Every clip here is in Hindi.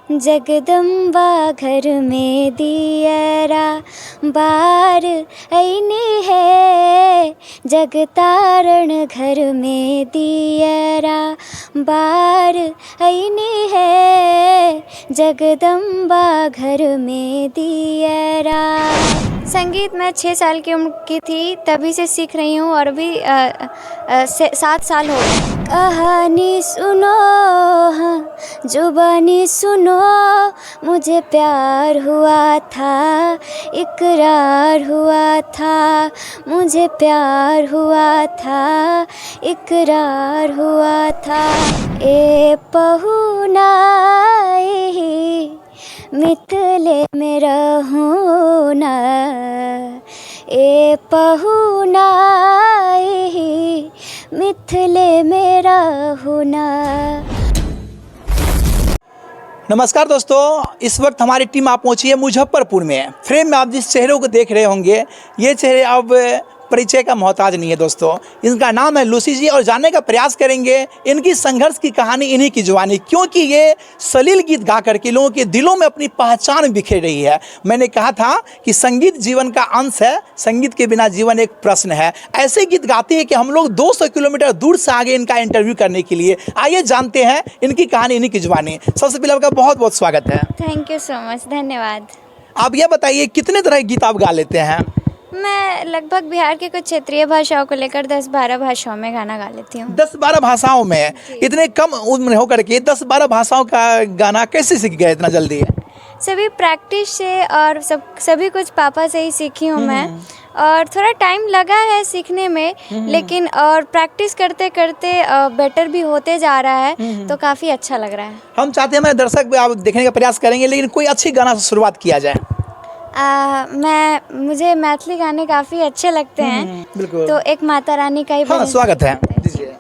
जगदम्बा घर में दियरा बार ऐनी है, जगतारण घर में दियरा बार ऐनी है, जगदम्बा घर में दियरा। संगीत मैं 6 साल की उम्र की थी तभी से सीख रही हूँ और अभी 7 साल हो गए। कहानी सुनो हाँ जुबानी सुनो, मुझे प्यार हुआ था, इकरार हुआ था, मुझे प्यार हुआ था, इकरार हुआ था। ए पहुना मिथले में रहूं ना, ए पहुना मिथले में रहूं ना। नमस्कार दोस्तों, इस वक्त हमारी टीम आप पहुंची है मुजफ्फरपुर में। फ्रेम में आप जिस चेहरों को देख रहे होंगे, ये चेहरे अब परिचय का मोहताज नहीं है दोस्तों। इनका नाम है लूसी जी और जानने का प्रयास करेंगे इनकी संघर्ष की कहानी, इन्हीं की जुबानी, क्योंकि ये सलील गीत गा करके लोगों के दिलों में अपनी पहचान बिखेर रही है। मैंने कहा था कि संगीत जीवन का अंश है, संगीत के बिना जीवन एक प्रश्न है। ऐसे गीत गाती है कि हम लोग 200 किलोमीटर दूर से आगे इनका इंटरव्यू करने के लिए। आइए जानते हैं इनकी कहानी, इन्हीं की जुबानी। सबसे पहले आपका बहुत बहुत स्वागत है। थैंक यू सो मच, धन्यवाद। आप ये बताइए कितने तरह के गीत आप गा लेते हैं? मैं लगभग बिहार के कुछ क्षेत्रीय भाषाओं को लेकर 10-12 भाषाओं में गाना गा लेती हूँ। 10-12 भाषाओं में? इतने कम उम्र होकर के 10-12 भाषाओं का गाना कैसे सीख गए इतना जल्दी? सभी प्रैक्टिस से और सभी कुछ पापा से ही सीखी हूँ मैं, और थोड़ा टाइम लगा है सीखने में, लेकिन और प्रैक्टिस करते करते बेटर भी होते जा रहा है, तो काफ़ी अच्छा लग रहा है। हम चाहते हैं हमारे दर्शक भी आप देखने का प्रयास करेंगे, लेकिन कोई अच्छी गाना से शुरुआत किया जाए। मुझे मैथिली गाने काफ़ी अच्छे लगते हैं, बिल्कुल। तो एक माता रानी का ही हाँ, स्वागत है, दीजिए।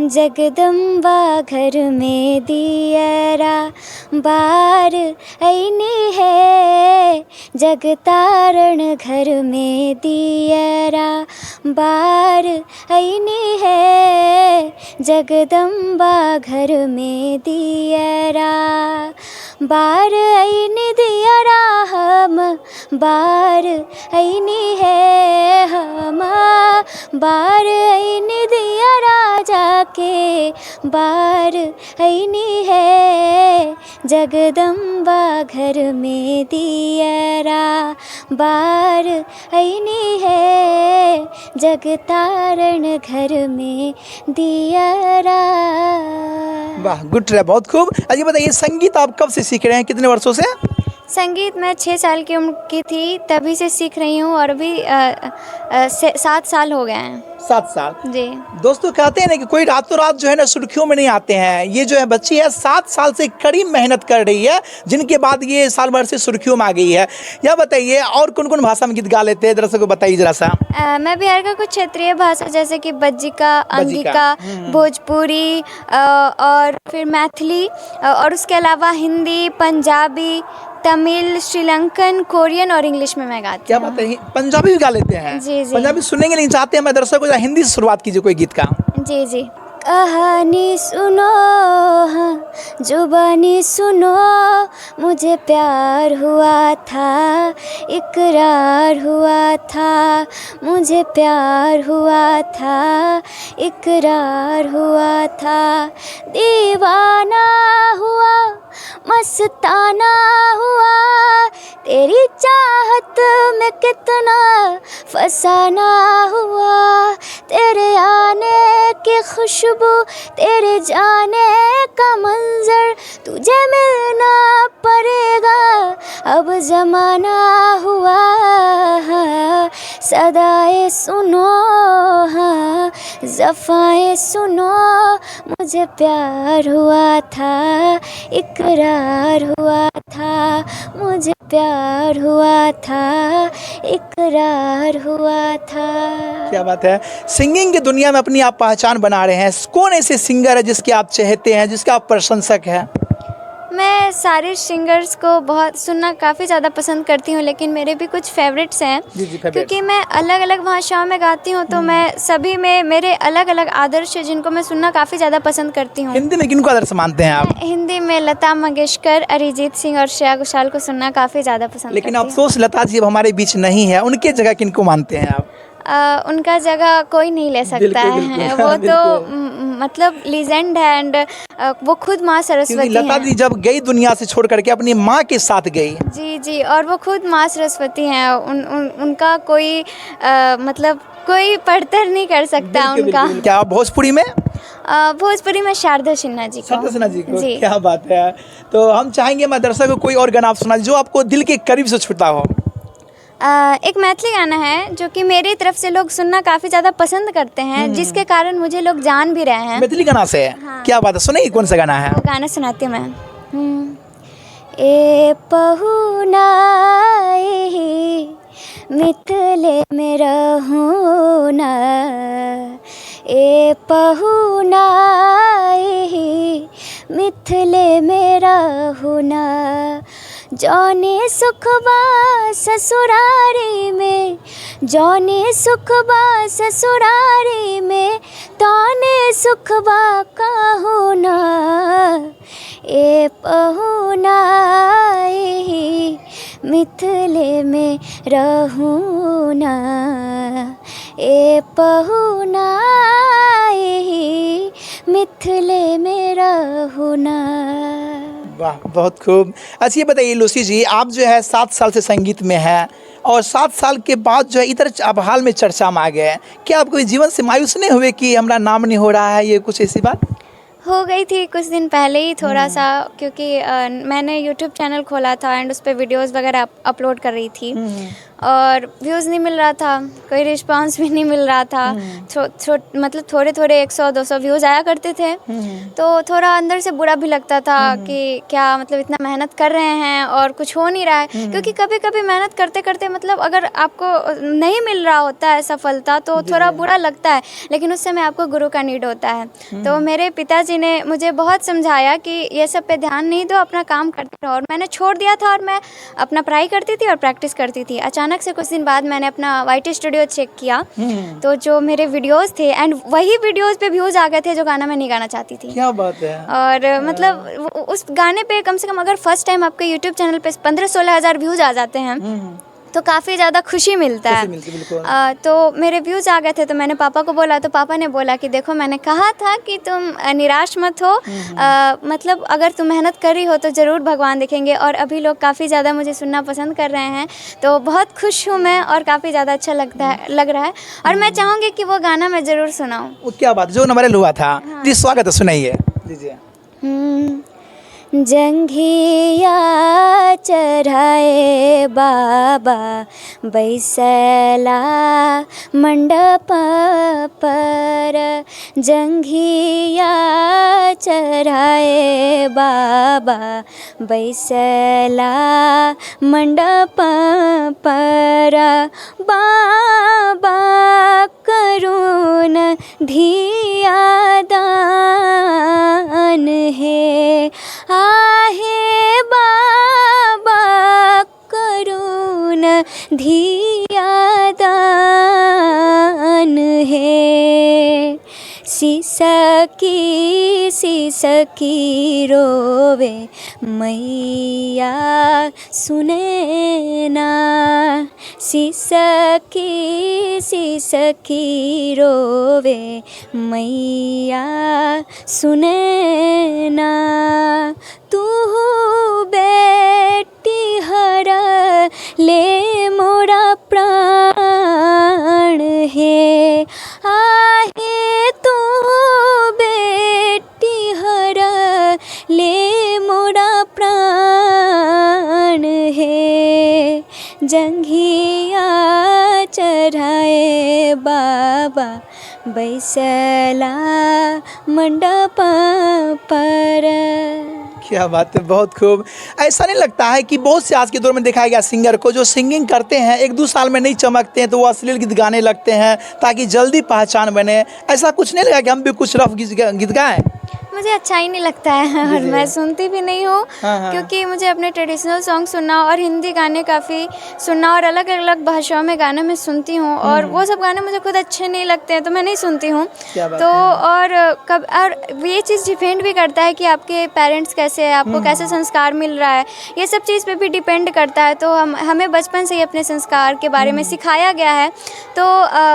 जगदम्बा घर में दियरा बार ऐनी है, जगतारण घर में दियरा बार ऐनी है, जगदम्बा घर में दियरा बार ऐनी दियरा हम बार ऐनी है, हम बार ऐनी दियरा जाके बार ऐनी है, जगदम्बा घर में दियरा बार ऐनी है, जगतारण घर में दियरा। वाह, गुड रहा, बहुत खूब। अजी बताइए, संगीत आप कब से सीख रहे हैं, कितने वर्षों से? संगीत मैं 6 साल की उम्र की थी तभी से सीख रही हूँ और अभी 7 साल हो गए हैं। 7 साल? जी। दोस्तों कहते हैं ना कि कोई रातों रात जो है ना सुर्खियों में नहीं आते हैं। ये जो है बच्ची है 7 साल से कड़ी मेहनत कर रही है, जिनके बाद ये साल भर से सुर्खियों में आ गई है। यह बताइए और कौन कौन भाषा में गीत गा लेते हैं, दर्शकों को बताइए जरा सा। मैं बिहार का कुछ क्षेत्रीय भाषा जैसे कि बज्जिका, अंगिका, भोजपुरी और फिर मैथिली, और उसके अलावा हिंदी, पंजाबी, तमिल, श्रीलंकन, कोरियन और इंग्लिश में मैं गाती हूँ। क्या बात है, पंजाबी भी गा लेते हैं? जी जी। पंजाबी सुनेंगे नहीं चाहते हैं, मैं दर्शकों को हिंदी से शुरुआत कीजिए कोई गीत का। जी जी। कहानी सुनो हाँ जुबानी सुनो, मुझे प्यार हुआ था, इकरार हुआ था, मुझे प्यार हुआ था, इकरार हुआ था, दीवाना हुआ, मस्ताना हुआ, तेरी चाहत में कितना फसाना हुआ, तेरे आने की खुशबू, तेरे जाने का मंजर, तुझे मिलना पड़ेगा, अब जमाना हुआ, सदाएं सुनो हाँ ज़फ़ाएं सुनो, मुझे प्यार हुआ था, इकरार हुआ था, मुझे प्यार हुआ था, इकरार हुआ था। क्या बात है, सिंगिंग की दुनिया में अपनी आप पहचान बना रहे हैं। कौन ऐसे सिंगर है जिसके आप चाहते हैं, जिसका आप प्रशंसक हैं? मैं सारे सिंगर्स को बहुत सुनना काफ़ी ज़्यादा पसंद करती हूँ, लेकिन मेरे भी कुछ फेवरेट्स हैं। जी favorites। क्योंकि मैं अलग अलग भाषाओं में गाती हूँ, तो मैं सभी में मेरे अलग अलग आदर्श हैं जिनको मैं सुनना काफ़ी ज़्यादा पसंद करती हूँ। हिंदी में किनको आदर्श मानते हैं आप? हिंदी में लता मंगेशकर, अरिजीत सिंह और श्रेया घोषाल को सुनना काफ़ी ज़्यादा पसंद लेकिन करती हूँ। अफसोस लता जी अब हमारे बीच नहीं है, उनके जगह किनको मानते हैं आप? उनका जगह कोई नहीं ले सकता बिल्कुल, है। बिल्कुल, वो तो बिल्कुल। मतलब लीजेंड है एंड वो खुद माँ क्योंकि सरस्वती लता हैं। जी जब गई दुनिया से छोड़ करके अपनी माँ के साथ गई। जी जी, और वो खुद माँ सरस्वती हैं। उनका कोई मतलब कोई पढ़तर नहीं कर सकता बिल्कुल, उनका। बिल्कुल। क्या आप भोजपुरी में? भोजपुरी में शारदा सिन्हा जी को। शारदा सिन्हा जी को, जी। क्या बात है। तो हम चाहेंगे मैं दर्शक को कोई और गाना आप सुना जो आपको दिल के करीब से छूता हो। एक मैथिली गाना है जो कि मेरी तरफ से लोग सुनना काफ़ी ज़्यादा पसंद करते हैं, जिसके कारण मुझे लोग जान भी रहे हैं। मैथिली गाना से? हाँ। क्या बात है, सुनिए कौन सा गाना है? वो गाना सुनाती हूँ मैं। ए पहुना मिथले में रहूना, ए पहुना मिथले में रहूना, जौने सुखबा ससुरारी में, जौने सुखबा ससुरारी में, तौने सुखबा कहूना, ए पहुना मिथले में रहूना, ए पहुना मिथले में रहूना। वाह, बहुत खूब। अच्छा ये बताइए लूसी जी, आप जो है 7 साल से संगीत में हैं और 7 साल के बाद जो है इधर आप हाल में चर्चा में आ गए हैं, क्या आप कोई जीवन से मायूस नहीं हुए कि हमारा नाम नहीं हो रहा है, ये कुछ ऐसी बात? हो गई थी कुछ दिन पहले ही थोड़ा सा, क्योंकि मैंने यूट्यूब चैनल खोला था एंड उस पर वीडियोज़ वगैरह अपलोड कर रही थी और व्यूज़ नहीं मिल रहा था, कोई रिस्पांस भी नहीं मिल रहा था। मतलब थोड़े थोड़े 100-200 व्यूज़ आया करते थे, तो थोड़ा अंदर से बुरा भी लगता था कि क्या मतलब इतना मेहनत कर रहे हैं और कुछ हो नहीं रहा है। क्योंकि कभी कभी मेहनत करते करते मतलब अगर आपको नहीं मिल रहा होता है सफलता तो थोड़ा बुरा लगता है, लेकिन उस समय आपको गुरु का नीड होता है। तो मेरे पिताजी ने मुझे बहुत समझाया कि ये सब पे ध्यान नहीं दो, अपना काम करते रहो। और मैंने छोड़ दिया था और मैं अपना पढ़ाई करती थी और प्रैक्टिस करती थी। अचानक से कुछ दिन बाद मैंने अपना YT स्टूडियो चेक किया, तो जो मेरे वीडियोस थे एंड वही वीडियोस पे व्यूज़ आ गए थे जो गाना मैं नहीं गाना चाहती थी। क्या बात है। और मतलब उस गाने पे कम से कम अगर फर्स्ट टाइम आपके यूट्यूब चैनल पे 15-16 हज़ार व्यूज़ आ जाते हैं तो काफ़ी ज़्यादा खुशी मिलता है। बिल्कुल। तो मेरे व्यूज़ आ गए थे, तो मैंने पापा को बोला, तो पापा ने बोला कि देखो मैंने कहा था कि तुम निराश मत हो, मतलब अगर तुम मेहनत कर रही हो तो ज़रूर भगवान देखेंगे। और अभी लोग काफ़ी ज़्यादा मुझे सुनना पसंद कर रहे हैं, तो बहुत खुश हूँ मैं और काफ़ी ज़्यादा अच्छा लग रहा है। और मैं चाहूँगी कि वो गाना मैं ज़रूर सुनाऊँ। वो क्या बात जो वायरल हुआ था। जी स्वागत है, सुनाइए। जंघिया चढ़ाए बाबा बैसला मंडप पर, जंघिया चढ़ाए बाबा बैसला मंडप पर, बाबा करुण धिया दान है, आहे बाबा करुण धिया दान है, सिसकी रोवे मैया सुने ना, सिसकी रोवे मैया सुने ना, तू बेटी हर ले मोरा प्राण है, आहे तू बेटी हर ले मोरा प्राण है, जंघिया चढ़ाए बाबा बैसला मंडप पर। क्या बात है, बहुत खूब। ऐसा नहीं लगता है कि बहुत से आज के दौर में देखा गया सिंगर को जो सिंगिंग करते हैं 1-2 साल में नहीं चमकते हैं तो वो अश्लील गीत गाने लगते हैं ताकि जल्दी पहचान बने, ऐसा कुछ नहीं लगा कि हम भी कुछ रफ गीत गाएं? मुझे अच्छा ही नहीं लगता है और जी। मैं सुनती भी नहीं हूँ हाँ। क्योंकि मुझे अपने ट्रेडिशनल सॉन्ग सुनना और हिंदी गाने काफ़ी सुनना और अलग अलग भाषाओं में गाने मैं सुनती हूँ और वो सब गाने मुझे खुद अच्छे नहीं लगते हैं तो मैं नहीं सुनती हूँ। क्या बात तो है। और ये चीज़ डिपेंड भी करता है कि आपके पेरेंट्स कैसे हैं, आपको कैसे संस्कार मिल रहा है, ये सब चीज़ पे भी डिपेंड करता है। तो हमें बचपन से ही अपने संस्कार के बारे में सिखाया गया है। तो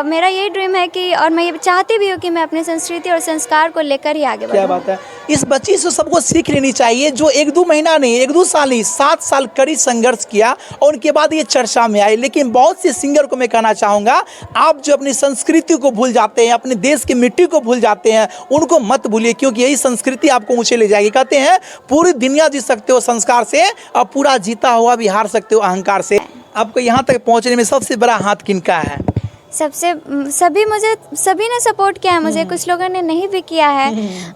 मेरा यही ड्रीम है कि और मैं ये चाहती भी हूँ कि मैं अपने संस्कृति और संस्कार को लेकर ही आगे क्या बढ़ूँ। बात है। इस बच्ची से सबको सीख लेनी चाहिए जो 1-2 महीना नहीं 1-2 साल नहीं 7 साल कड़ी संघर्ष किया और उनके बाद ये चर्चा में आई। लेकिन बहुत से सिंगर को मैं कहना चाहूँगा, आप जो अपनी संस्कृति को भूल जाते हैं, अपने देश की मिट्टी को भूल जाते हैं, उनको मत भूलिए क्योंकि यही संस्कृति आपको ऊँचे ले जाएगी। कहते हैं पूरी दुनिया जीत सकते हो संस्कार से और पूरा जीता हुआ भी हार सकते हो अहंकार से। आपको यहाँ तक पहुँचने में सबसे बड़ा हाथ किनका है? सभी ने सपोर्ट किया है मुझे, कुछ लोगों ने नहीं भी किया है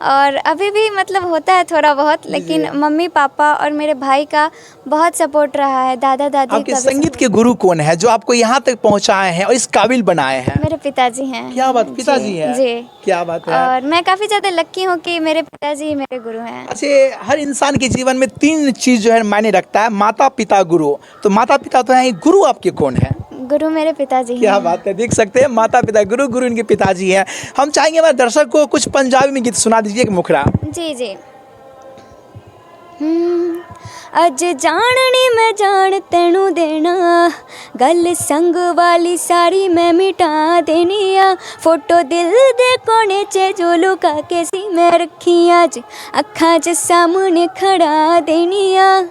और अभी भी मतलब होता है थोड़ा बहुत, लेकिन मम्मी पापा और मेरे भाई का बहुत सपोर्ट रहा है, दादा दादी आपके का भी संगीत support। के गुरु कौन है जो आपको यहाँ तक पहुँचाए हैं और इस काबिल बनाए हैं? मेरे पिताजी हैं। क्या बात, पिताजी हैं? जी। क्या बात है। और मैं काफ़ी ज़्यादा लक्की हूँ कि मेरे पिताजी मेरे गुरु हैं। अच्छा, हर इंसान के जीवन में 3 चीज़ जो है मायने रखता है, माता पिता गुरु। तो माता पिता तो हैं, गुरु आपके कौन है? गुरु मेरे पिताजी हैं। क्या बात है, देख सकते हैं माता पिता गुरु, गुरु इनके पिताजी हैं। हम चाहेंगे हमारे दर्शक को कुछ पंजाबी में गीत सुना दीजिए एक मुखड़ा। जी जी। अज जाननी मैं जान तेनू देना, गल संग वाली सारी मैं मिटा देनी आ, फोटो दिल दे कोने च जो लुका के सी मैं रखी अज अखां च सामने खड़ा देनी आ,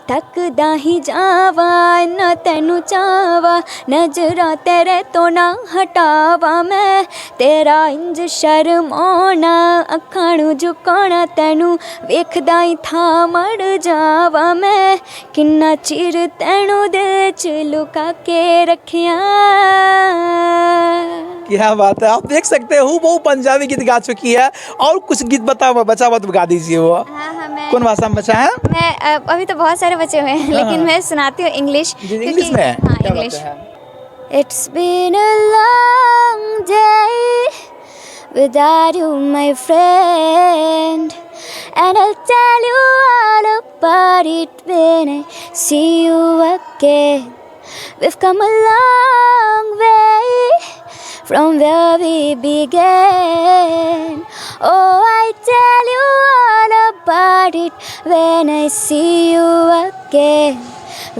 तकदा ही जावा ना तेनू चावा, नजरां तेरे तो ना हटावा मैं, तेरा इंज शर्माना अखां नू झुकाना, तेनू वेखदा ही था मड़ जावा मैं, किन्ना चिर तेनू दिल च लुका के रखिया। क्या बात है, आप देख सकते हो वो पंजाबी गीत गा चुकी है। और कुछ गीत बचा हुआ तो गा दीजिए। वो हाँ, मैं कौन भाषा में बचा है? मैं अभी तो बहुत सारे बचे हुए हैं लेकिन मैं सुनाती हूँ इंग्लिश। इंग्लिश में? हाँ, क्या इंग्लिश। बात है। It's been a long day without you, my friend, and I'll tell you all about it when I see you again. We've come a long way from where we began. Oh, I tell you all about it when I see you again.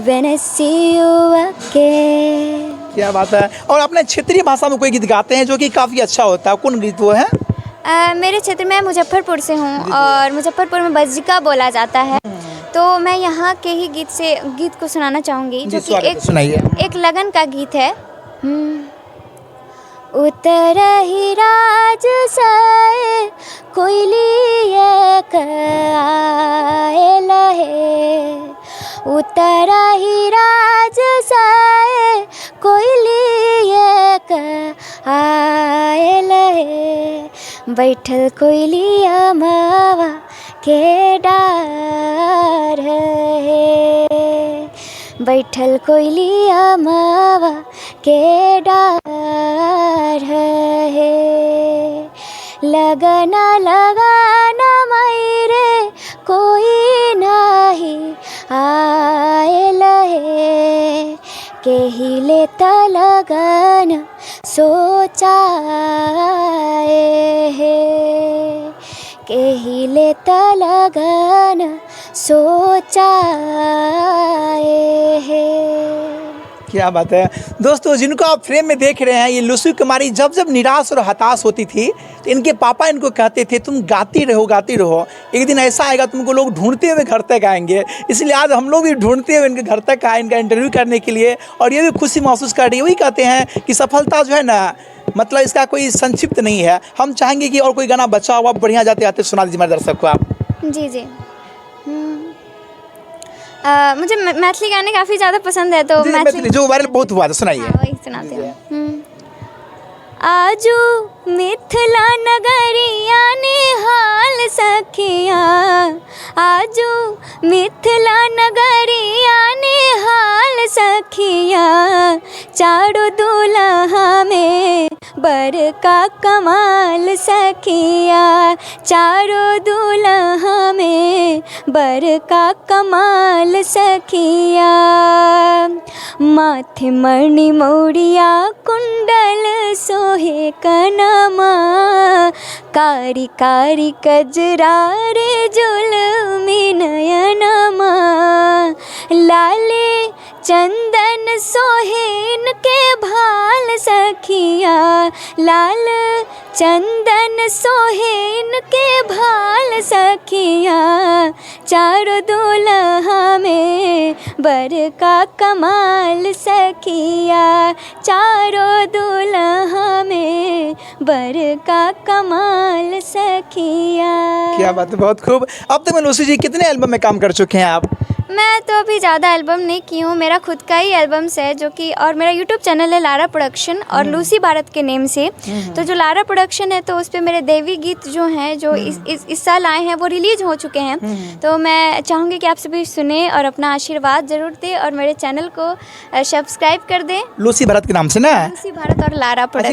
When I see you again. क्या बात है। और अपने क्षेत्रीय भाषा में कोई गीत गाते हैं जो कि काफ़ी अच्छा होता है, कौन गीत वो है? मेरे क्षेत्र में मुजफ्फरपुर से हूँ और मुजफ्फरपुर में बज्जिका बोला जाता है, तो मैं यहाँ के ही गीत को सुनाना चाहूँगी जो कि सुनाइए। एक लगन का गीत है। उतर ही राज से कोयली एक आए लहे, उतर ही राज से कोयली एक आए लहे, बैठल कोयलिया मावा के डार है, बैठल कोयलिया मावा के डार है, लगना लगना मेरे कोई नहीं आए लहे, के ही लेता लगन सोचाए है, के ही लेता लगन सोचाए है। क्या बात है दोस्तों, जिनको आप फ्रेम में देख रहे हैं ये लुसी कुमारी जब जब निराश और हताश होती थी तो इनके पापा इनको कहते थे तुम गाती रहो, एक दिन ऐसा आएगा तुमको लोग ढूंढते हुए घर तक आएंगे। इसलिए आज हम लोग भी ढूंढते हुए इनके घर तक आए इनका इंटरव्यू करने के लिए और ये भी खुशी महसूस कर रही है। वही कहते हैं कि सफलता जो है ना मतलब इसका कोई संक्षिप्त नहीं है। हम चाहेंगे कि और कोई गाना बचा हुआ बढ़िया जाते आते सुना दीजिए हमारे दर्शक को आप। जी जी। मुझे मैथिली गाने काफ़ी ज़्यादा पसंद है, तो मैथिली जो वायरल बहुत हुआ था सुनाइए। हाँ, वही सुनाते हैं। आजू मिथिला नगरिया निहाल सखिया, आजू मिथिला नगरिया निहाल सखिया, चारों दुल्हा में बर का कमाल सखिया, चारों दूल्हा में बर का कमाल सखिया। माथे मणि मौड़िया कुंडल सोहे कनमा, कारी कारी कजरा रे जुलमी नयनमा। लाले चंदन सोहेन के भाल सखिया, लाल चंदन सोहेन के भाल सखिया। चारों दूल्हा में बर का कमाल सखिया, चारों दूल्हा में बर का कमाल सखिया। क्या बात है, बहुत खूब। अब तक में लूसी जी कितने एल्बम में काम कर चुके हैं आप? मैं तो अभी ज़्यादा एल्बम नहीं की हूँ, मेरा खुद का ही एल्बम्स है जो कि, और मेरा यूट्यूब चैनल है लारा प्रोडक्शन और लूसी भारत के नेम से। तो जो लारा प्रोडक्शन है तो उस पर मेरे देवी गीत जो हैं जो इस साल आए हैं वो रिलीज हो चुके हैं। तो मैं चाहूँगी कि आप सभी सुने और अपना आशीर्वाद ज़रूर दें और मेरे चैनल को सब्सक्राइब कर दें। लूसी भारत के नाम से ना? लूसी भारत और लारा प्रोडक्शन।